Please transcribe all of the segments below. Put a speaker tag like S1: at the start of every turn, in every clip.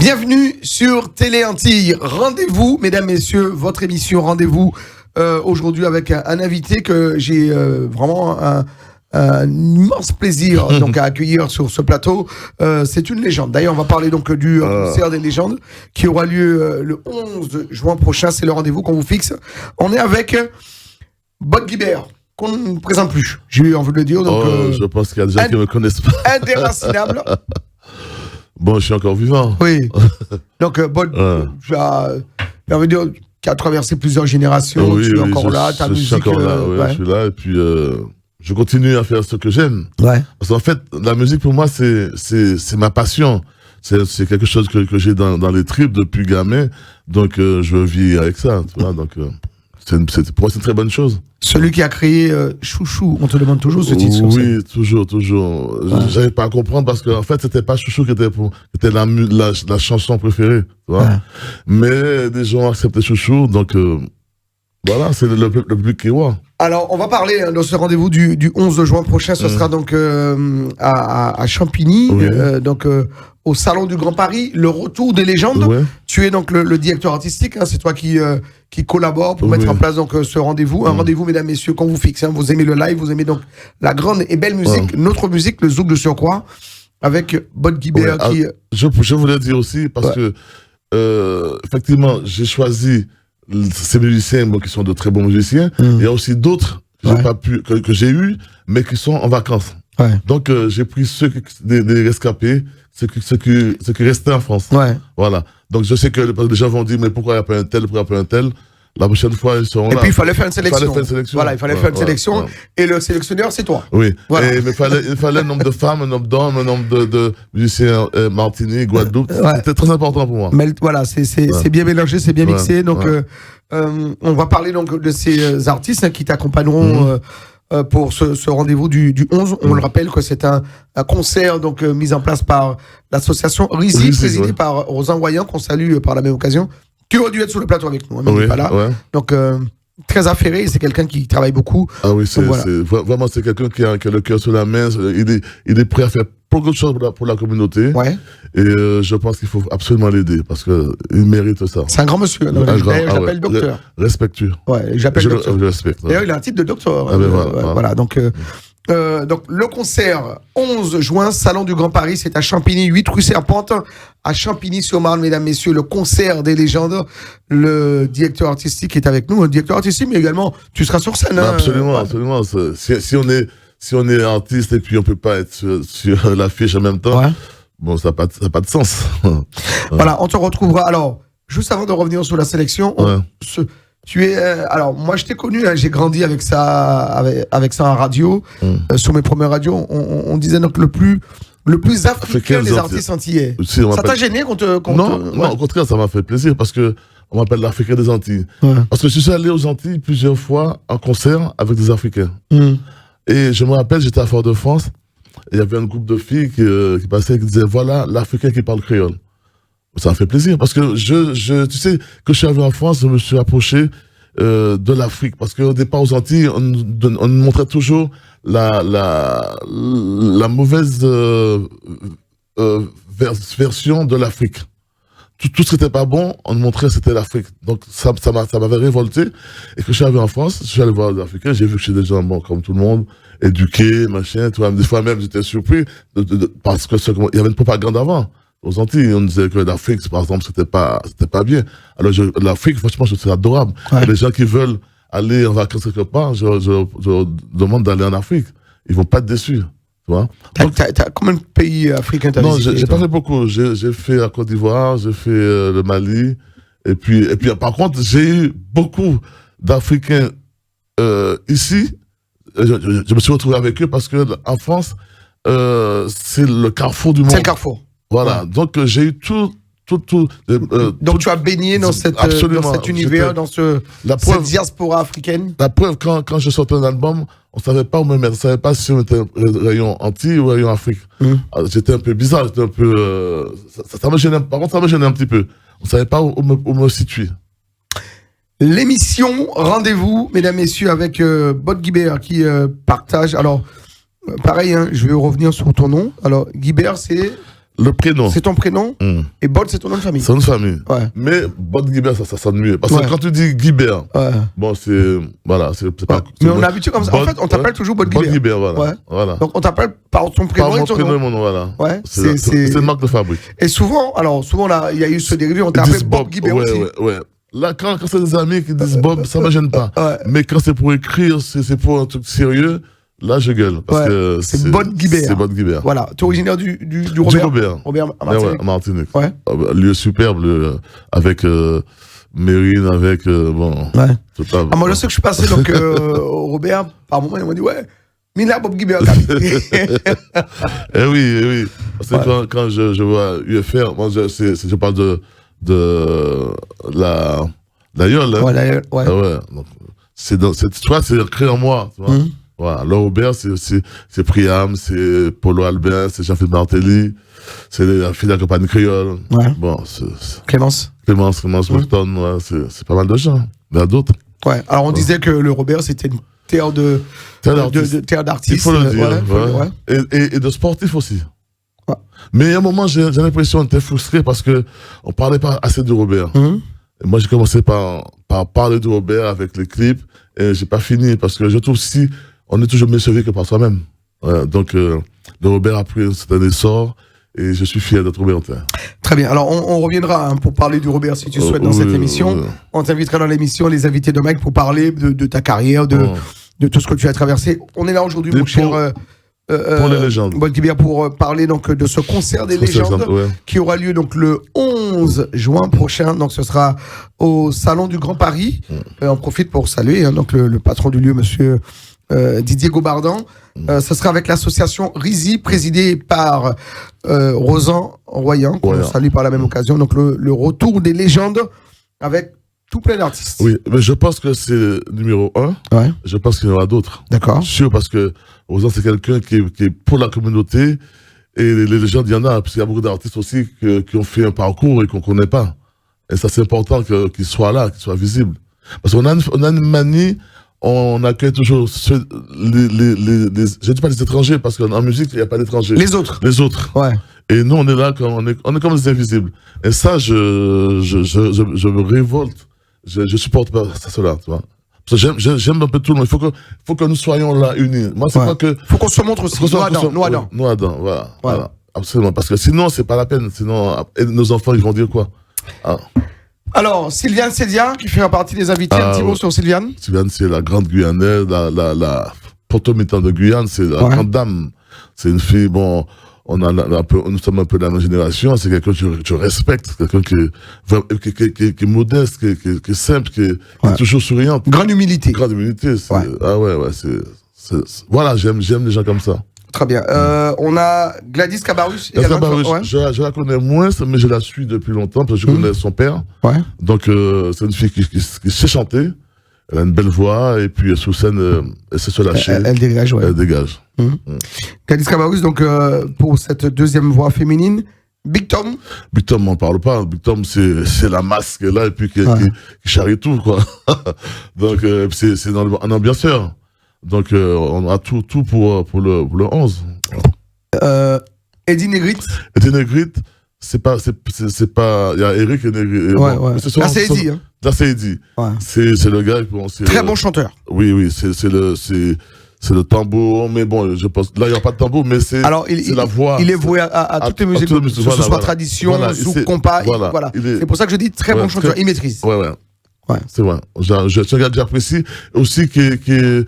S1: Bienvenue sur Télé Antilles. Rendez-vous, mesdames, messieurs, votre émission Rendez-vous aujourd'hui avec un invité que j'ai vraiment un immense plaisir donc à accueillir sur ce plateau. C'est une légende. D'ailleurs, on va parler donc du concert des légendes qui aura lieu le 11 juin prochain. C'est le rendez-vous qu'on vous fixe. On est avec Bob Guibert, qu'on ne présente plus. J'ai eu envie de le dire. Donc,
S2: je pense qu'il y a des gens qui ne me connaissent pas.
S1: Indéracinable.
S2: Bon, je suis encore vivant.
S1: Oui. Donc, Bob, j'ai envie de dire, qui a traversé plusieurs générations.
S2: Oui,
S1: tu es encore là, ta musique.
S2: Je suis encore là, je suis là. Et puis, je continue à faire ce que j'aime.
S1: Ouais.
S2: Parce qu'en fait, la musique, pour moi, c'est ma passion. C'est quelque chose que j'ai dans les tripes depuis gamin. Donc, je vis avec ça. Tu vois, donc, pour moi, c'est une très bonne chose.
S1: Celui qui a créé Chouchou, on te demande toujours ce titre.
S2: Oui, toujours. Ouais. J'arrive pas à comprendre parce qu'en fait, c'était pas Chouchou qui était la chanson préférée. Tu vois. Ouais. Mais des gens ont accepté Chouchou, donc voilà, c'est le public qui voit.
S1: Alors, on va parler dans ce rendez-vous du 11 juin prochain. Ce sera donc à Champigny, oui. Donc au Salon du Grand Paris, le retour des légendes. Oui. Tu es donc le directeur artistique. Hein, c'est toi qui collabore pour mettre en place donc ce rendez-vous. Un rendez-vous, mesdames, messieurs, qu'on vous fixe. Hein, vous aimez le live, vous aimez donc la grande et belle musique, notre musique, le zouk de surcroît, avec Bob Guibert qui.
S2: Je voulais dire aussi parce que effectivement, j'ai choisi ces musiciens qui sont de très bons musiciens. Il y a aussi d'autres que j'ai eu, mais qui sont en vacances. Ouais. Donc j'ai pris des rescapés, ceux qui restaient en France. Ouais. Voilà. Donc je sais que les gens vont dire mais pourquoi il n'y a pas un tel, pourquoi il n'y a pas un tel. La prochaine fois, ils seront là.
S1: Et puis, il fallait faire une sélection.
S2: Voilà,
S1: il fallait faire une sélection. Et le sélectionneur, c'est toi.
S2: Oui. Voilà. Mais il fallait un nombre de femmes, un nombre d'hommes, un nombre de musiciens Martinique, Guadeloupe. C'était très important pour moi.
S1: Mais voilà, c'est bien mélangé, c'est bien mixé. Donc, on va parler donc de ces artistes qui t'accompagneront pour ce rendez-vous du 11. On le rappelle que c'est un concert donc mis en place par l'association Rizy, présidée par Rosan Royan, qu'on salue par la même occasion. Qui aurait dû être sur le plateau avec nous, hein, mais il n'est pas là. Ouais. Donc, très affairé, c'est quelqu'un qui travaille beaucoup.
S2: Ah oui, vraiment, c'est quelqu'un qui a le cœur sur la main. Il est prêt à faire beaucoup de choses pour la communauté. Ouais. Et je pense qu'il faut absolument l'aider parce qu'il mérite ça.
S1: C'est un grand monsieur. J'appelle docteur.
S2: Respectueux.
S1: Ouais, j'appelle docteur.
S2: Je respecte.
S1: D'ailleurs, il a un titre de docteur. Voilà, donc le concert 11 juin, Salon du Grand Paris, c'est à Champigny, 8 rue Serpente, à Champigny-sur-Marne, mesdames, messieurs, le concert des légendes. Le directeur artistique est avec nous, un directeur artistique, mais également, tu seras sur scène.
S2: Absolument, absolument. Si on est artiste et puis on peut pas être sur l'affiche en même temps, bon, ça n'a pas de sens.
S1: Voilà, on te retrouvera. Alors, juste avant de revenir sur la sélection, tu es alors moi je t'ai connu, hein, j'ai grandi avec ça en radio, sur mes premières radios, on disait donc le plus africain des artistes antillais. Ça t'a gêné qu'on te
S2: Non, au contraire, ça m'a fait plaisir parce que on m'appelle l'Africain des Antilles. Ouais. Parce que je suis allé aux Antilles plusieurs fois en concert avec des Africains. Et je me rappelle, j'étais à Fort-de-France, et il y avait un groupe de filles qui passaient et qui disaient voilà l'Africain qui parle créole. Ça m'a fait plaisir parce que tu sais, que je suis arrivé en France, je me suis approché de l'Afrique parce qu'au départ aux Antilles, on montrait toujours la mauvaise version de l'Afrique. Tout ce qui n'était pas bon, on montrait c'était l'Afrique. Donc ça m'avait révolté. Et que je suis arrivé en France, je suis allé voir les Africains, j'ai vu que c'était des gens comme tout le monde, éduqués, machin. Tu vois, des fois même j'étais surpris parce que il y avait une propagande avant. Aux Antilles, on disait que l'Afrique, par exemple, c'était pas bien. Alors, l'Afrique, franchement, c'est adorable. Ouais. Les gens qui veulent aller en vacances quelque part, je demande d'aller en Afrique. Ils vont pas être déçus. Tu vois?
S1: T'as combien de pays africains t'as visité?
S2: Non, j'ai pas fait beaucoup. J'ai fait la Côte d'Ivoire, j'ai fait le Mali. Et puis, par contre, j'ai eu beaucoup d'Africains, ici. Je me suis retrouvé avec eux parce que, en France, c'est le carrefour du monde.
S1: C'est le carrefour.
S2: Voilà, donc j'ai eu tout.
S1: Donc tu as baigné dans cet univers, dans cette diaspora africaine.
S2: La preuve, quand je sortais un album, on ne savait pas où me mettre. On ne savait pas si on était rayon Antilles ou rayon Afrique. Alors, j'étais un peu bizarre, j'étais un peu. Ça me gênait, par contre, ça me gênait un petit peu. On ne savait pas où me situer.
S1: L'émission Rendez-vous, mesdames, messieurs, avec Bob Guibert qui partage. Alors, pareil, hein, je vais revenir sur ton nom. Alors, Guibert, c'est.
S2: Le prénom.
S1: c'est ton prénom et Bod, c'est ton nom de famille.
S2: C'est une famille.
S1: Ouais.
S2: Mais Bod Guibert, ça sonne mieux. Parce
S1: Ouais.
S2: que quand tu dis Guibert,
S1: Ouais.
S2: bon, c'est. Voilà, c'est pas.
S1: Mais on est habitué comme ça. En fait, on t'appelle toujours Bod
S2: Bod
S1: Guibert.
S2: Guibert, voilà.
S1: Ouais.
S2: Voilà.
S1: Donc, on t'appelle par ton prénom
S2: Par
S1: et
S2: mon
S1: ton
S2: prénom et
S1: nom.
S2: mon nom, voilà.
S1: Ouais.
S2: C'est une marque de fabrique.
S1: Et souvent, là, il y a eu ce dérivé, on
S2: Ils
S1: t'appelle
S2: disent
S1: Bob Guibert
S2: ouais,
S1: aussi.
S2: ouais. Là, quand c'est des amis qui disent Bob, ça me gêne pas.
S1: Ouais.
S2: Mais quand c'est pour écrire, c'est pour un truc sérieux, là, je gueule. Parce
S1: Ouais.
S2: que
S1: C'est Bod Guibert.
S2: C'est Bod Guibert.
S1: Voilà. Tu es originaire du
S2: Du
S1: Robert.
S2: Robert.
S1: Robert à
S2: Ouais,
S1: Martinique.
S2: à Martinique.
S1: Ouais.
S2: Lieu superbe, avec Mérine, avec. Bon.
S1: Ouais.
S2: Tout ça.
S1: Ah, moi, je sais que je suis passé donc, au Robert, par moment, ils m'ont dit, ouais, Mila Bob Guibert.
S2: Eh oui. Parce que
S1: Ouais.
S2: quand je vois UFR, moi, je parle de la Yole. Hein.
S1: Ouais.
S2: Ah ouais. Donc, tu vois, c'est écrit en moi. Tu vois. Voilà. Le Robert, c'est Priam, c'est Polo Albin, c'est Jean-Philippe Martelly, c'est la fille de la campagne créole.
S1: Ouais.
S2: Bon,
S1: Clémence.
S2: Clémence Morton, ouais, c'est pas mal de gens. Il y en a d'autres.
S1: Ouais. Alors, on disait que le Robert, c'était une terre terre d'artistes.
S2: Il faut le dire.
S1: Ouais.
S2: Et de sportifs aussi.
S1: Ouais.
S2: Mais à un moment, j'ai l'impression d'être frustré parce que on parlait pas assez de Robert. Et moi, j'ai commencé par parler de Robert avec les clips et j'ai pas fini parce que je trouve si on est toujours mieux servi que par soi-même. Ouais, donc, le Robert a pris un certain essor et je suis fier d'être Robertin.
S1: Très bien. Alors, on reviendra pour parler du Robert si tu souhaites dans cette émission. On t'invitera dans l'émission, les invités de Mike, pour parler de ta carrière, de tout ce que tu as traversé. On est là aujourd'hui, mon cher.
S2: Pour les légendes.
S1: Bod Guibert, pour parler donc de ce concert des légendes qui aura lieu donc le 11 juin prochain. Donc ce sera au Salon du Grand Paris. On profite pour saluer donc le patron du lieu, monsieur Didier Gaubardan. Ce sera avec l'association Rizy, présidée par Rosan Royan, qu'on salue par la même occasion. Donc le retour des légendes avec tout plein d'artistes.
S2: Oui, mais je pense que c'est numéro 1.
S1: Ouais.
S2: Je pense qu'il y en aura d'autres.
S1: D'accord.
S2: Sûr, parce que Rosan, c'est quelqu'un qui est pour la communauté. Et les légendes, il y en a, parce qu'il y a beaucoup d'artistes aussi qui ont fait un parcours et qu'on ne connaît pas. Et ça, c'est important qu'ils soient là, qu'ils soient visibles. Parce qu'on a une manie, on accueille toujours je ne dis pas les étrangers, parce qu'en musique, il n'y a pas d'étrangers.
S1: Les autres.
S2: Les autres.
S1: Ouais.
S2: Et nous, on est là, on est comme des invisibles. Et ça, je me révolte. Je supporte pas cela, tu vois. Parce que j'aime un peu tout le monde. Il faut que nous soyons là, unis. Moi, c'est pas que.
S1: Faut qu'on se montre aussi. Nous Adam.
S2: Voilà. Absolument. Parce que sinon, c'est pas la peine. Sinon, nos enfants, ils vont dire quoi?
S1: Alors, Sylviane Cédia, qui fait partie des invités. Un petit mot sur Sylviane.
S2: Sylviane, c'est la grande Guyanaise, la potomitane de Guyane, c'est la grande dame. C'est une fille, bon, nous sommes un peu de la même génération, c'est quelqu'un que je respecte, quelqu'un qui est modeste, qui est simple, qui est toujours souriante.
S1: Grande humilité.
S2: Grande humilité. Voilà, j'aime les gens comme ça.
S1: Très bien. On a Gladys Cabarrus.
S2: Je la connais moins, mais je la suis depuis longtemps, parce que je connais son père.
S1: Ouais.
S2: Donc, c'est une fille qui sait chanter. Elle a une belle voix, et puis sur scène, elle sait se lâcher.
S1: Elle dégage, ouais.
S2: Elle dégage.
S1: Gladys Cabarus, donc, pour cette deuxième voix féminine. Big Tom.
S2: Big Tom, on parle pas. Big Tom, c'est la masse qui est là, et puis qui charrie tout, quoi. Donc, c'est un ambianceur. Donc, on a tout pour le 11.
S1: Eddie Negrit.
S2: Eddie Negrit, c'est pas, il y a Eric et Negrit.
S1: Ouais. Là, c'est Eddie, hein.
S2: Là, c'est Eddie. Ouais. C'est le gars, bon,
S1: très bon chanteur.
S2: Oui, c'est le tambour, mais bon, je pense, là, il n'y a pas de tambour, mais c'est la voix.
S1: Il est voué à toutes les musiques, que ce soit tradition, zouk, compas, voilà. C'est pour ça que je dis très bon chanteur, il maîtrise.
S2: Ouais. C'est vrai. C'est un gars que j'apprécie. Aussi, qui est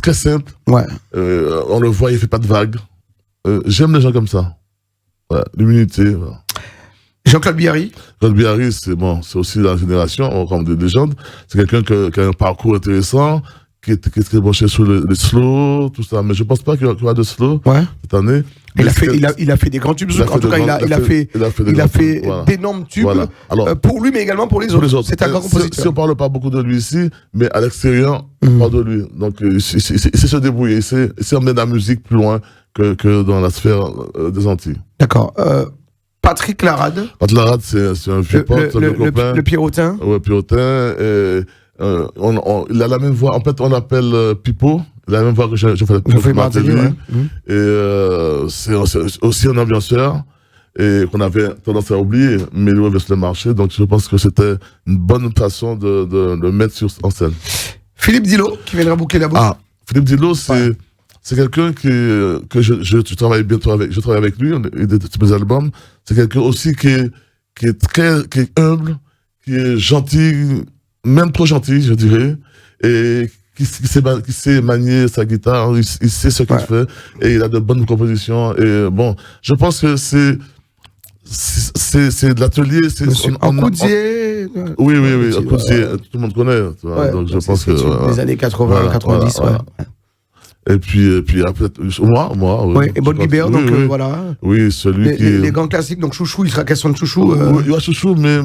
S2: très simple.
S1: Ouais.
S2: On le voit, il fait pas de vagues. J'aime les gens comme ça. Ouais. L'humilité. Voilà.
S1: Jean-Claude Biarri.
S2: Jean-Claude Biarri, c'est aussi la génération, comme des légendes. C'est quelqu'un qui a un parcours intéressant, qui est très branché sur les slow, tout ça. Mais je pense pas qu'il y aura de slow cette année.
S1: Il a fait des grands tubes. En tout cas, il a fait d'énormes tubes. Voilà. Alors, pour lui, mais également pour les autres. C'est un grand compositeur.
S2: Si on parle pas beaucoup de lui ici, mais à l'extérieur, on parle de lui. Donc, il sait se débrouiller. Il sait emmener la musique plus loin que dans la sphère des Antilles.
S1: D'accord. Patrick Larade.
S2: Patrick Larade, c'est un vieux pote, un copain.
S1: Le Pierrotin.
S2: Ouais, Pierrotin. Il a la même voix. En fait, on l'appelle Pipo. La même fois que j'ai fait
S1: Geoffrey Martelly, ouais.
S2: Et c'est aussi un ambianceur et qu'on avait tendance à oublier, mais lui sur le marché. Donc je pense que c'était une bonne façon de le mettre en scène.
S1: Philippe Dillot, qui viendra boucler la bouche.
S2: Ah, Philippe Dillot, c'est quelqu'un que je travaille bientôt avec. Je travaille avec lui, et de mes albums. C'est quelqu'un aussi qui est humble, qui est gentil, même trop gentil, je dirais, et qui sait manier sa guitare, il sait ce qu'il fait, et il a de bonnes compositions. Et bon, je pense que c'est de l'atelier.
S1: Encoudier.
S2: Oui, Encoudier, tout le monde connaît. Tu vois, donc je pense que.
S1: Des années 80, 90,
S2: voilà. Et puis après, moi.
S1: Oui, et Bob Guibert, donc voilà.
S2: Oui, celui qui.
S1: Les grands classiques, donc Chouchou, il sera question de Chouchou.
S2: Oui, il y a Chouchou, mais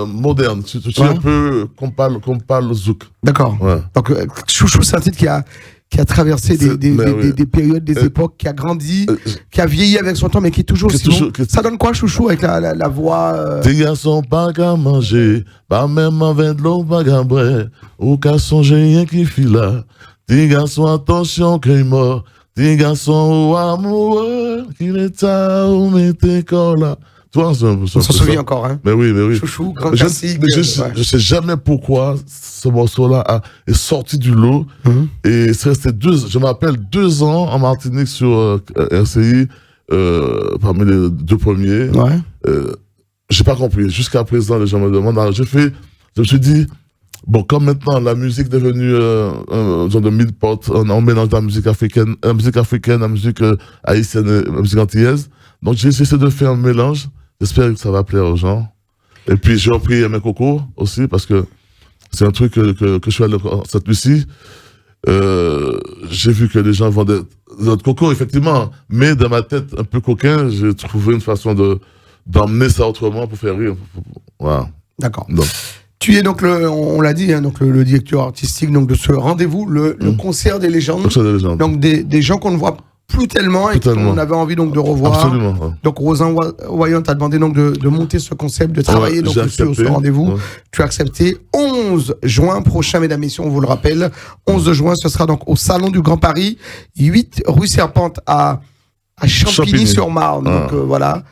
S2: moderne. C'est un peu qu'on parle zouk.
S1: D'accord. Ouais. Donc Chouchou, c'est un titre qui a traversé des périodes, des époques, qui a grandi, qui a vieilli avec son temps, mais qui est toujours aussi bon. Ça donne quoi, Chouchou, avec la voix
S2: Tes garçons pas qu'à manger, pas même avec de l'eau, pas qu'à boire, ou qu'à songer, rien qui file là. Tes garçons, attention, qu'il est mort. Tes garçons, amoureux, qu'il est tard, ou mettez là. Toi,
S1: on s'en souvient encore, hein.
S2: Mais oui.
S1: Chouchou, grand classique.
S2: Je sais jamais pourquoi ce morceau-là est sorti du lot. Et c'est resté je m'appelle 2 ans en Martinique sur RCI, parmi les 2 premiers.
S1: Ouais.
S2: J'ai pas compris. Jusqu'à présent, les gens me demandent. Alors, je me suis dit, bon, comme maintenant la musique est devenue un genre de mille portes, on mélange la musique africaine, la musique haïtienne, la musique antillaise. Donc j'ai essayé de faire un mélange. J'espère que ça va plaire aux gens. Et puis j'ai repris mes cocos aussi parce que c'est un truc que je fais cette nuit-ci. J'ai vu que les gens vendaient notre coco, effectivement, mais dans ma tête un peu coquin, j'ai trouvé une façon d'emmener ça autrement pour faire rire. Voilà.
S1: D'accord. Tu es donc on l'a dit, hein, donc le directeur artistique donc de ce rendez-vous, le concert des légendes.
S2: Concert des légendes.
S1: Donc des gens qu'on ne voit plus tellement et qu'on avait envie donc de revoir.
S2: Absolument. Ouais.
S1: Donc Rosan Wayan t'a demandé donc de monter ce concept, de travailler donc sur ce rendez-vous. Ouais. Tu as accepté. 11 juin prochain, mesdames et messieurs, on vous le rappelle. 11 juin, ce sera donc au Salon du Grand Paris, 8 rue Serpente à Champigny-sur-Marne. Donc voilà,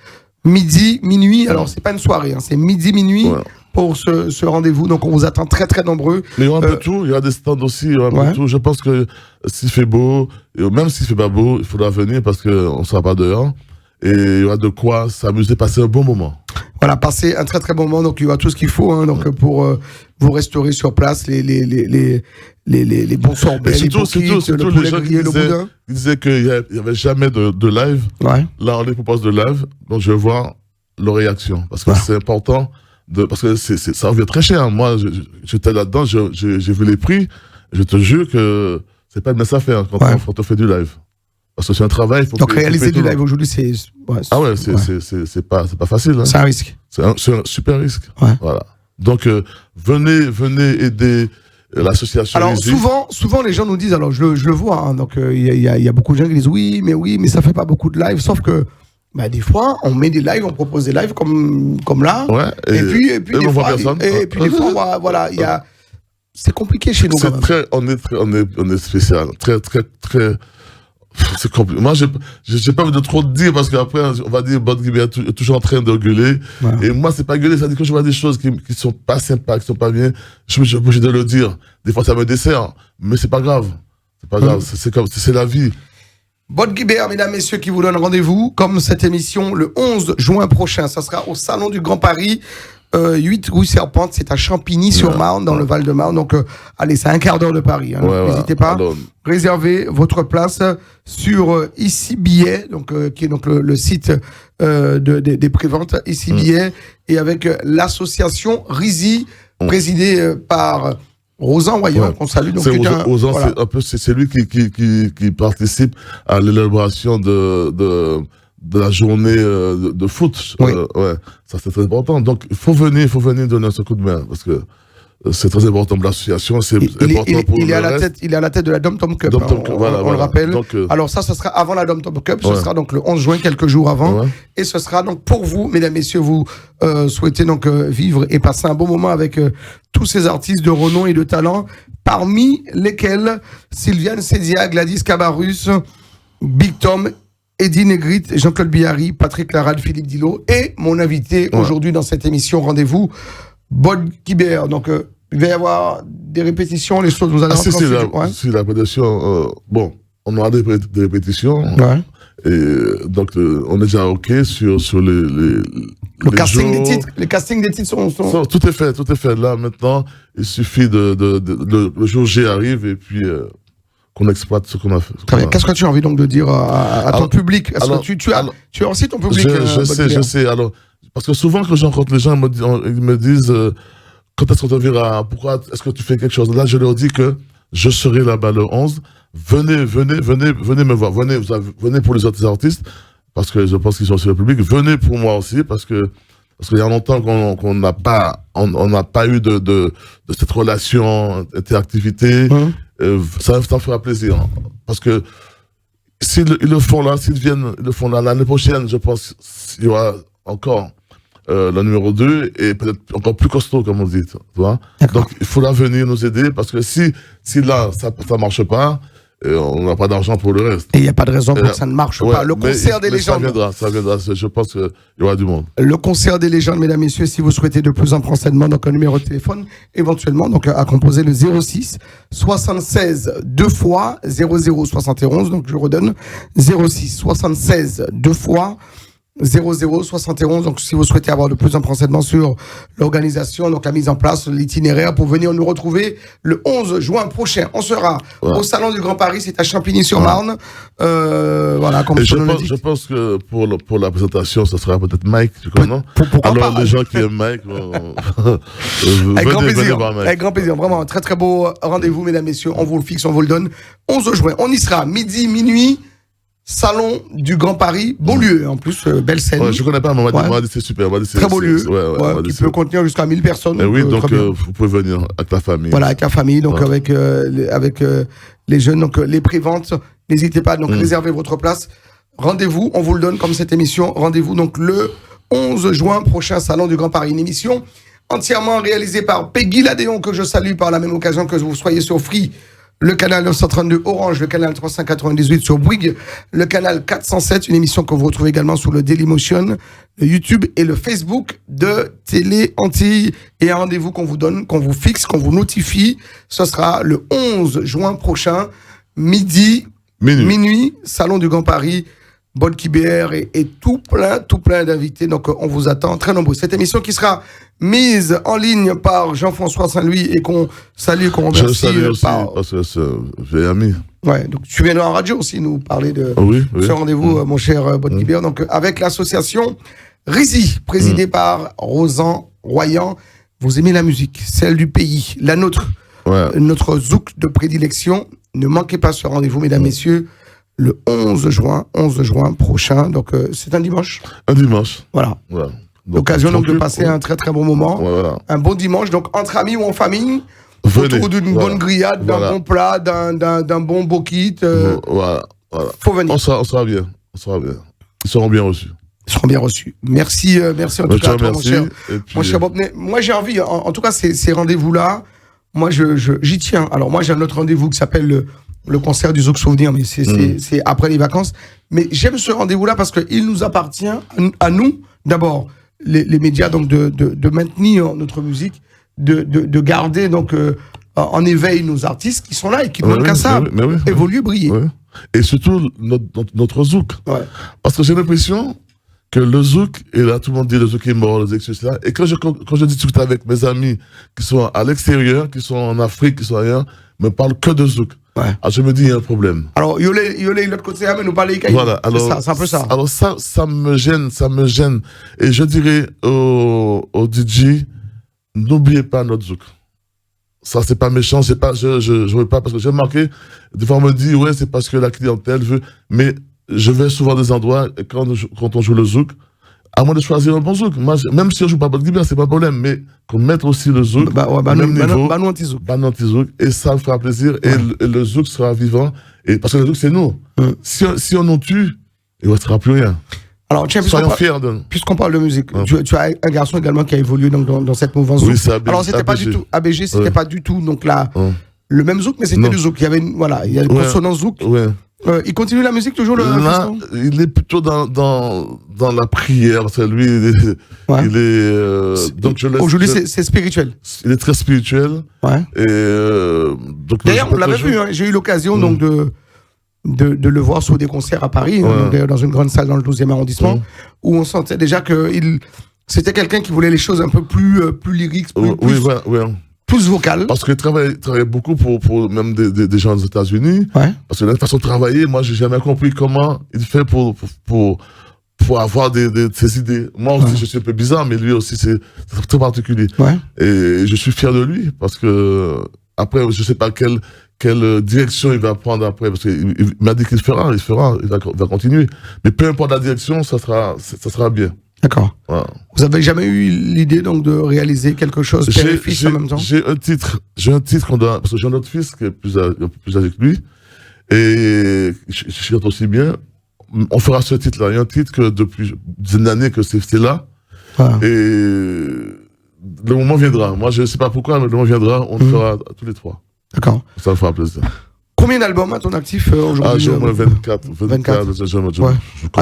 S1: minuit. Alors c'est pas une soirée, hein, c'est minuit. Ouais. Pour ce rendez-vous, donc on vous attend très très nombreux.
S2: Mais il y aura un peu tout, il y aura des stands aussi, il y aura un peu tout. Je pense que s'il fait beau, et même s'il fait pas beau, il faudra venir parce qu'on ne sera pas dehors. Et il y aura de quoi s'amuser, passer un bon moment.
S1: Voilà, passer un très très bon moment, donc il y aura tout ce qu'il faut donc pour vous restaurer sur place, les bons sorbets, les bouquets, le poulet grillé, le boudin.
S2: Ils disaient qu'il n'y avait jamais de live. Ouais. Là, on les propose de live, donc je vais voir leur réaction. Parce que c'est important. Parce que ça revient très cher. Moi, j'étais là-dedans, j'ai vu les prix. Je te jure que c'est pas une mince affaire quand on fait du live. Parce que c'est un travail.
S1: Donc réaliser du live aujourd'hui, c'est.
S2: C'est pas facile. Hein.
S1: C'est un risque.
S2: C'est un super risque. Ouais. Voilà. Donc venez aider l'association.
S1: Alors souvent les gens nous disent, alors je le vois. Hein, donc il y a beaucoup de gens qui disent oui, mais ça fait pas beaucoup de live. Sauf que des fois, on met des lives, on propose des lives comme là. Ouais, et puis des fois, des fois, voilà, c'est compliqué chez nous.
S2: On est spécial, très. C'est compliqué. Moi, j'ai pas envie de trop dire parce qu'après, on va dire, Bob Guibert est toujours en train de gueuler. Ouais. Et moi, c'est pas gueuler, ça dit que je vois des choses qui sont pas sympas, qui sont pas bien. Je suis obligé de le dire. Des fois, ça me dessert, mais c'est pas grave. C'est pas grave. C'est la vie.
S1: Bob Guibert, mesdames, messieurs, qui vous donne rendez-vous, comme cette émission, le 11 juin prochain. Ça sera au Salon du Grand Paris, 8 rue Serpente, c'est à Champigny-sur-Marne, dans le Val-de-Marne. Donc, allez, c'est un quart d'heure de Paris. Hein, n'hésitez pas, réservez votre place sur Ici Billet, donc, qui est donc le site des préventes, Ici Billet, et avec l'association Rizy, présidée par Rosan Wayan, qu'on salue. Donc
S2: Rosan, c'est lui qui participe à l'élaboration de la journée de foot. Ça c'est très important. Donc il faut venir donner ce coup de main parce que c'est très important pour l'association, c'est important pour
S1: il
S2: le
S1: est à la
S2: reste.
S1: tête, il est à la tête de la Dom Tom Cup.
S2: Dom Tom Cup, voilà,
S1: on le rappelle.
S2: Donc,
S1: alors ça sera avant la Dom Tom Cup. Ce
S2: Ouais.
S1: sera donc le 11 juin, quelques jours avant.
S2: Ouais.
S1: Et ce sera donc pour vous, mesdames, messieurs, vous souhaitez donc vivre et passer un bon moment avec tous ces artistes de renom et de talent, parmi lesquels Sylviane Cédia, Gladys Cabarrus, Big Tom, Eddie Negrit, Jean-Claude Bihari, Patrick Larade, Philippe Dillot et mon invité aujourd'hui dans cette émission Rendez-vous, Bod Kibert. Donc il va y avoir des répétitions, les choses, vous allez rentrer en studio.
S2: Si la répétition, bon, on aura des répétitions.
S1: Ouais.
S2: Et donc, on est déjà OK sur les
S1: casting
S2: jours.
S1: des titres. Les castings des titres sont...
S2: Tout est fait. Là, maintenant, il suffit le jour G arrive et puis qu'on exploite ce qu'on a fait.
S1: Très bien. Qu'est-ce que tu as envie donc de dire à ton public? Est-ce que tu as aussi ton public?
S2: Je sais. Alors, parce que souvent, quand je rencontre les gens, ils me disent quand est-ce qu'on te verra? Pourquoi est-ce que tu fais quelque chose? Là, je leur dis que je serai là-bas le 11. Venez me voir. Venez pour les autres artistes, parce que je pense qu'ils sont sur le public. Venez pour moi aussi, parce qu'il y a longtemps qu'on n'a pas eu de cette relation, interactivité. Ça me fera plaisir. Parce que s'ils le font là, ils le font là, l'année prochaine, je pense qu'il y aura encore le numéro 2 et peut-être encore plus costaud, comme on dit. Tu vois? Donc, il faudra venir nous aider, parce que si là, ça marche pas, on n'a pas d'argent pour le reste.
S1: Et il n'y a pas de raison pour que ça ne marche pas. Le concert des légendes.
S2: Ça viendra. Je pense qu'il y aura du monde.
S1: Le concert des légendes, mesdames, messieurs, si vous souhaitez de plus en renseignements, donc un numéro de téléphone, éventuellement, donc à composer le 06 76 2 fois 0071. Donc je redonne 06 76 2 fois 0071. Donc si vous souhaitez avoir de plus en renseignements sur l'organisation, donc la mise en place, l'itinéraire pour venir nous retrouver le 11 juin prochain. On sera au Salon du Grand Paris, c'est à Champigny-sur-Marne. Voilà, comme
S2: je pense que pour la présentation, ça sera peut-être Mike, tu connais, non? Alors
S1: pas.
S2: Les gens qui aiment Mike,
S1: avec grand plaisir.
S2: venez voir Mike.
S1: Avec grand plaisir. Vraiment un très très beau rendez-vous, mesdames, messieurs. On vous le fixe, on vous le donne. 11 juin, on y sera midi, minuit. Salon du Grand Paris, beau lieu en plus, belle scène.
S2: Ouais, je connais pas, mais on m'a dit c'est super.
S1: Très beau lieu, qui peut contenir jusqu'à 1000 personnes.
S2: Oui, donc vous pouvez venir avec la famille.
S1: Voilà, avec la famille, donc avec les jeunes, donc les préventes. N'hésitez pas, donc réservez votre place. Rendez-vous, on vous le donne comme cette émission. Rendez-vous donc le 11 juin prochain, Salon du Grand Paris. Une émission entièrement réalisée par Peggy Ladéon, que je salue par la même occasion, que vous soyez sur Free, le canal 932 Orange, le canal 398 sur Bouygues, le canal 407, une émission que vous retrouvez également sur le Dailymotion, le YouTube et le Facebook de Télé Antilles. Et un rendez-vous qu'on vous donne, qu'on vous fixe, qu'on vous notifie, ce sera le 11 juin prochain, minuit, Salon du Grand Paris, Bod Kibert et tout plein d'invités. Donc on vous attend très nombreux. Cette émission qui sera mise en ligne par Jean-François Saint-Louis et qu'on salue, qu'on remercie.
S2: Je salue aussi, parce que c'est un vieil ami.
S1: Ouais, donc tu viendras en radio aussi nous parler de ce rendez-vous, mon cher Bod Kibert. Donc avec l'association Rizy, présidée par Rosan Royan. Vous aimez la musique, celle du pays, la nôtre, notre zouk de prédilection. Ne manquez pas ce rendez-vous, mesdames, messieurs. Le 11 juin prochain, donc c'est un dimanche. Voilà. L'occasion donc de passer un très très bon moment, un bon dimanche, donc entre amis ou en famille, autour d'une bonne grillade, d'un bon plat, d'un bon bokit. Faut venir.
S2: On sera bien. Ils seront bien reçus.
S1: Merci en tout cas à toi, mon cher Bob. Moi j'ai envie, en tout cas ces rendez-vous-là, moi j'y tiens. Alors moi j'ai un autre rendez-vous qui s'appelle le concert du Zouk Souvenir, mais c'est après les vacances. Mais j'aime ce rendez-vous-là parce qu'il nous appartient à nous, d'abord, les médias, donc de maintenir notre musique, de garder donc en éveil nos artistes qui sont là et qui n'ont qu'à ça évoluer, briller.
S2: Et surtout notre Zouk. Parce que j'ai l'impression que le Zouk, et là tout le monde dit le Zouk est mort, le Zouk c'est ça. Et quand je discute avec mes amis qui sont à l'extérieur, qui sont en Afrique, qui sont ailleurs, me parlent que de Zouk. Alors je me dis, il y a un problème.
S1: Alors, Yolé, l'autre côté, mais nous parler
S2: voilà, alors,
S1: c'est un peu ça.
S2: Alors ça me gêne. Et je dirais au DJ, n'oubliez pas notre Zouk. Ça, c'est pas méchant, je veux pas, parce que j'ai remarqué, des fois on me dit, c'est parce que la clientèle veut, mais je vais souvent à des endroits, et quand on joue le Zouk, À moins de choisir un bon zouk. Moi, même si on joue pas bonne guitare, c'est pas un problème, mais qu'on mette aussi le zouk au même niveau,
S1: nous anti-zouk.
S2: nous anti-zouk, et ça me fera plaisir, et le zouk sera vivant, et parce que le zouk, c'est nous. Si on nous tue, il ne restera plus rien.
S1: Alors, tiens,
S2: soyons fiers de nous.
S1: Puisqu'on parle de musique, tu as un garçon également qui a évolué dans cette mouvance zouk.
S2: Oui, c'est ABG.
S1: Alors, c'était pas du tout, ABG, c'était pas du tout, donc là, le même zouk, mais c'était du zouk. Il y avait une consonance zouk.
S2: Ouais.
S1: Il continue la musique toujours,
S2: là, il est plutôt dans la prière, parce que lui, il est donc
S1: aujourd'hui, c'est spirituel.
S2: Il est très spirituel.
S1: Ouais.
S2: Donc,
S1: d'ailleurs, on l'avait vu, hein, j'ai eu l'occasion donc de le voir sur des concerts à Paris, dans une grande salle dans le 12e arrondissement, où on sentait déjà que c'était quelqu'un qui voulait les choses un peu plus lyriques, plus vocales.
S2: Parce qu'il travaillait beaucoup pour même des gens aux États-Unis. Ouais. Parce que la façon de travailler, moi, j'ai jamais compris comment il fait pour avoir ces idées. Moi aussi, je suis un peu bizarre, mais lui aussi, c'est très particulier. Ouais. Et je suis fier de lui, parce que après, je sais pas quelle direction il va prendre après, parce qu'il m'a dit qu'il va continuer. Mais peu importe la direction, ça sera bien.
S1: D'accord. Voilà. Vous avez jamais eu l'idée donc de réaliser quelque chose père et fils en même temps?
S2: J'ai un titre qu'on doit, parce que j'ai un autre fils qui est plus âgé que lui, et je chante aussi bien. On fera ce titre-là. Il y a un titre que depuis une année que c'est là, et le moment viendra. Moi, je ne sais pas pourquoi, mais le moment viendra, on le fera tous les trois.
S1: D'accord.
S2: Ça me fera plaisir.
S1: Combien d'albums à ton actif aujourd'hui?
S2: Ah, j'ai au moins 24.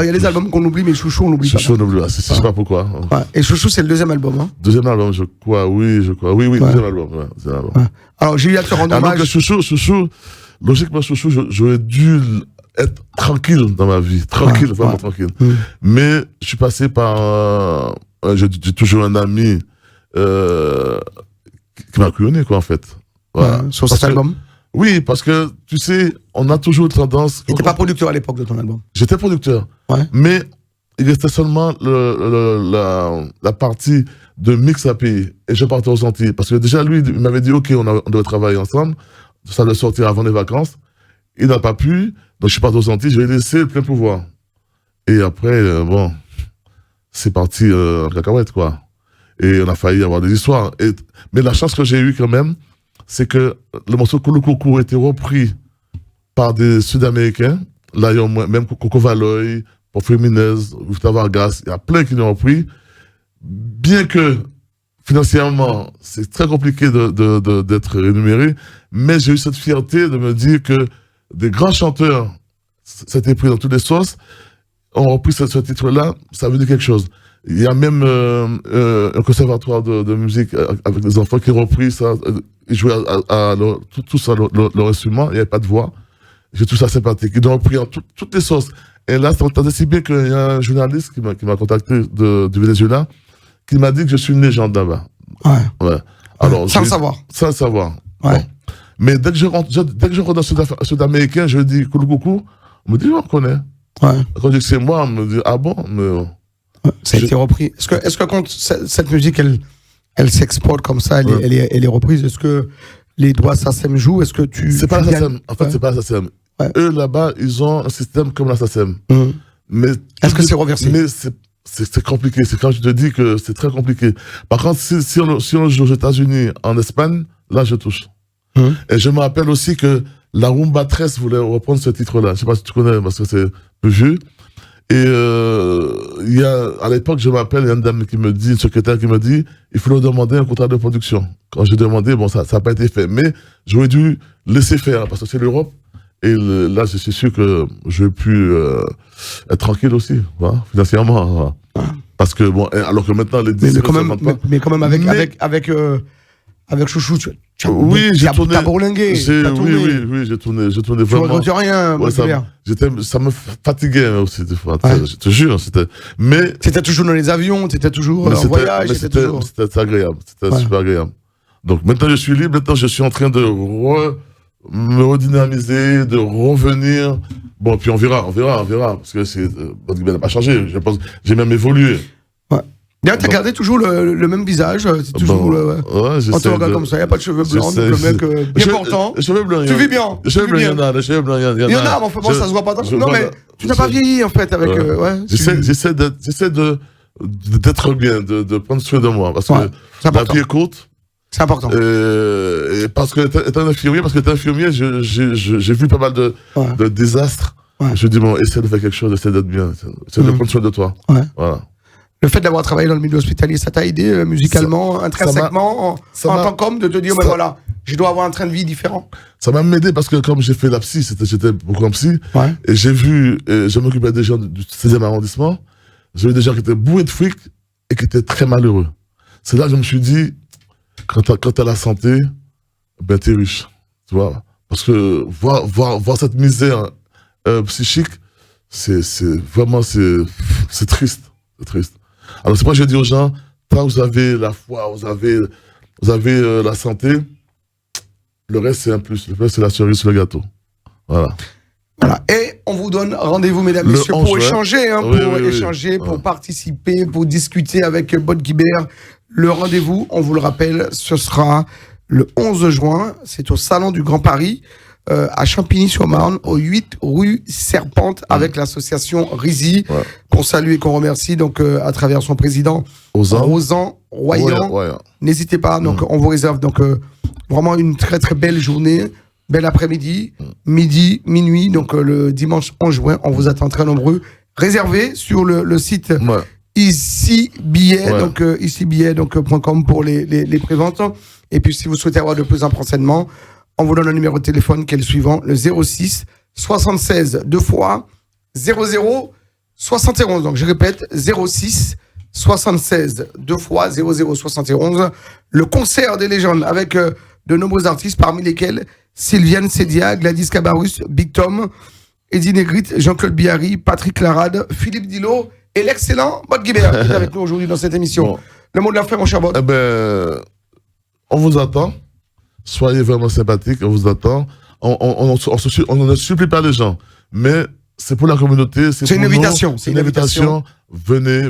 S1: Il y a des albums qu'on oublie, mais Chouchou, on l'oublie pas.
S2: Chouchou, on l'oublie pas. Je sais pas pourquoi.
S1: Ouais. Et Chouchou, c'est le deuxième album, hein?
S2: Deuxième album, je crois. Oui, deuxième album. Ouais.
S1: Alors, j'ai eu à te rendre hommage.
S2: Alors que Chouchou, logiquement, Chouchou, j'aurais dû être tranquille dans ma vie. Vraiment tranquille. Mais je suis passé par j'ai toujours un ami qui m'a couillonné, quoi, en fait.
S1: Voilà. Sur cet album?
S2: Oui, parce que, tu sais, on a toujours tendance...
S1: Tu n'étais pas producteur à l'époque de ton album?
S2: J'étais producteur. Ouais. Mais il restait seulement la partie de mix à payer. Et je partais aux Antilles. Parce que déjà, lui, il m'avait dit, OK, on devait travailler ensemble. Ça devait sortir avant les vacances. Il n'a pas pu. Donc, je suis parti aux Antilles. Je lui ai laissé le plein pouvoir. Et après, c'est parti en cacahuète, quoi. Et on a failli avoir des histoires. Mais la chance que j'ai eue quand même, c'est que le morceau Koulou Koukou a été repris par des Sud-Américains. Là, il y a même Coco Valoy, Porfirio Minez, Gustavo Vargas, il y a plein qui l'ont repris. Bien que, financièrement, c'est très compliqué d'être rémunéré, mais j'ai eu cette fierté de me dire que des grands chanteurs, c'était pris dans toutes les sauces, ont repris ce titre-là, ça veut dire quelque chose. Il y a même un conservatoire de musique avec des enfants qui ont repris ça. Ils jouaient tout ça, leur instrument, il n'y avait pas de voix. J'ai tout ça sympathique. Ils ont repris en toutes les sauces. Et là, ça m'entendait si bien qu'il y a un journaliste qui m'a contacté du Venezuela, qui m'a dit que je suis une légende là-bas. Ouais. Alors,
S1: sans le savoir.
S2: Sans le savoir.
S1: Ouais.
S2: Bon. Mais dès que je rentre dans Sud-Américain, je dis Koulou Koukou, on me dit, on connaît. Ouais. Quand je dis que c'est moi, on me dit, ah bon, mais...
S1: Ça a été repris. Est-ce que quand cette musique, elle s'exporte comme ça, elle est reprise, est-ce que les droits SACEM jouent? Est-ce que
S2: c'est pas la SACEM. En fait, c'est pas la SACEM. Ouais. Eux, là-bas, ils ont un système comme la SACEM. Mais
S1: est-ce que c'est reversé?
S2: Mais c'est compliqué. C'est quand je te dis que c'est très compliqué. Par contre, si on joue aux États-Unis, en Espagne, là, je touche. Et je me rappelle aussi que la Rumba 13 voulait reprendre ce titre-là. Je sais pas si tu connais, parce que c'est plus vieux. Et à l'époque, je m'appelle, il y a une dame qui me dit, une secrétaire qui me dit, il faut leur demander un contrat de production. Quand j'ai demandé, bon, ça n'a pas été fait. Mais j'aurais dû laisser faire, parce que c'est l'Europe. Et là, je suis sûr que je vais plus être tranquille aussi, voilà, financièrement. Voilà. Parce que, bon, alors que maintenant, les
S1: mais quand même avec Chouchou,
S2: j'ai
S1: bourlingué.
S2: Oui, j'ai tourné vraiment.
S1: Tu ne rien,
S2: ouais, ça me fatiguait aussi, des fois. Ouais. Je te jure, mais.
S1: T'étais toujours dans les avions, t'étais toujours en voyage.
S2: C'était agréable, c'était super agréable. Donc maintenant, je suis libre, maintenant, je suis en train de me redynamiser, de revenir. Bon, puis on verra, parce que votre n'a pas changé. Je pense, j'ai même évolué.
S1: D'ailleurs, t'as gardé toujours le même visage, c'est toujours on te regarde comme ça, il n'y a pas de cheveux blancs, donc le mec bien portant.
S2: Cheveux blancs,
S1: tu vis bien.
S2: Cheveux blancs, il y en a, il y en
S1: a, mais enfin bon, ça se voit pas. Non, mais tu n'as pas vieilli en fait avec.
S2: J'essaie de d'être bien, de prendre soin de moi. Parce
S1: Ouais, c'est
S2: que la
S1: important.
S2: vie est courte.
S1: C'est important.
S2: Et parce que étant infirmier, j'ai vu pas mal
S1: Ouais.
S2: de désastres.
S1: Ouais.
S2: Je dis, bon, essaie de faire quelque chose, essaie d'être bien, essaie de prendre soin de toi.
S1: Ouais.
S2: Voilà.
S1: Le fait d'avoir travaillé dans le milieu hospitalier, ça t'a aidé musicalement, intrinsèquement, en tant qu'homme, de te dire, mais voilà, je dois avoir un train de vie différent.
S2: Ça m'a aidé parce que comme j'ai fait la psy, j'étais beaucoup en psy,
S1: Ouais.
S2: et j'ai vu, je m'occupais des gens du 16e arrondissement, j'ai vu des gens qui étaient bourrés de fric et qui étaient très malheureux. C'est là que je me suis dit, quand t'as la santé, ben t'es riche, tu vois. Parce que voir cette misère psychique, c'est vraiment, c'est triste, c'est triste. Alors c'est pour ça que je dis aux gens, quand vous avez la foi, vous avez la santé, le reste c'est un plus, le reste c'est la cerise sur le gâteau. Voilà.
S1: Voilà. Et on vous donne rendez-vous, mesdames,
S2: Le
S1: messieurs,
S2: 11
S1: pour
S2: juin.
S1: échanger, hein,
S2: Oui,
S1: pour
S2: oui, oui.
S1: échanger, pour
S2: Ouais.
S1: participer, pour discuter avec Bob Guibert. Le rendez-vous, on vous le rappelle, ce sera le 11 juin. C'est au Salon du Grand Paris, à Champigny-sur-Marne, au 8 rue Serpente, avec l'association RISI,
S2: Ouais.
S1: qu'on salue et qu'on remercie, donc, à travers son président, Rosan Royan.
S2: Ouais.
S1: N'hésitez pas, donc on vous réserve donc vraiment une très très belle journée, bel après-midi, midi, minuit, donc le dimanche 11 juin, on vous attend très nombreux. Réservez sur le site
S2: Ouais.
S1: ici billet,
S2: Ouais.
S1: donc icibillet.com pour les préventes. Et puis si vous souhaitez avoir de plus en renseignements, on vous donne un numéro de téléphone qui est le suivant, le 06 76 2 fois 00 71. Donc je répète, 06 76 2 fois 00 71. Le concert des légendes avec de nombreux artistes, parmi lesquels Sylviane Sedia, Gladys Cabarrus, Big Tom, Eddie Negrit, Jean-Claude Biary, Patrick Larade, Philippe Dillot et l'excellent Bob Guibert qui est avec nous aujourd'hui dans cette émission.
S2: Bon.
S1: Le mot de la fin, mon cher Bob.
S2: Eh ben, on vous attend. Soyez vraiment sympathiques, on vous attend. On ne supplie pas les gens, mais c'est pour la communauté.
S1: C'est
S2: pour
S1: une
S2: nous.
S1: invitation.
S2: C'est une invitation. Venez.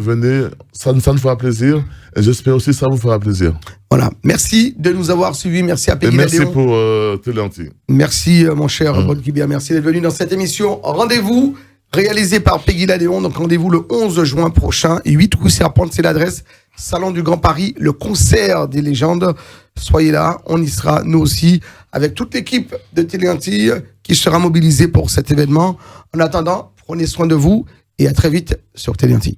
S2: Ça nous fera plaisir. Et j'espère aussi que ça vous fera plaisir.
S1: Voilà. Merci de nous avoir suivis. Merci à
S2: Et
S1: Peggy
S2: merci
S1: Ladéon.
S2: pour Téléanti.
S1: Merci, mon cher Bob Guibert. Merci d'être venu dans cette émission. Rendez-vous réalisé par Peggy Ladéon. Donc, rendez-vous le 11 juin prochain. 8 rue Serpente, c'est l'adresse. Salon du Grand Paris, le concert des légendes. Soyez là, on y sera, nous aussi, avec toute l'équipe de Téléanti qui sera mobilisée pour cet événement. En attendant, prenez soin de vous et à très vite sur Téléanti.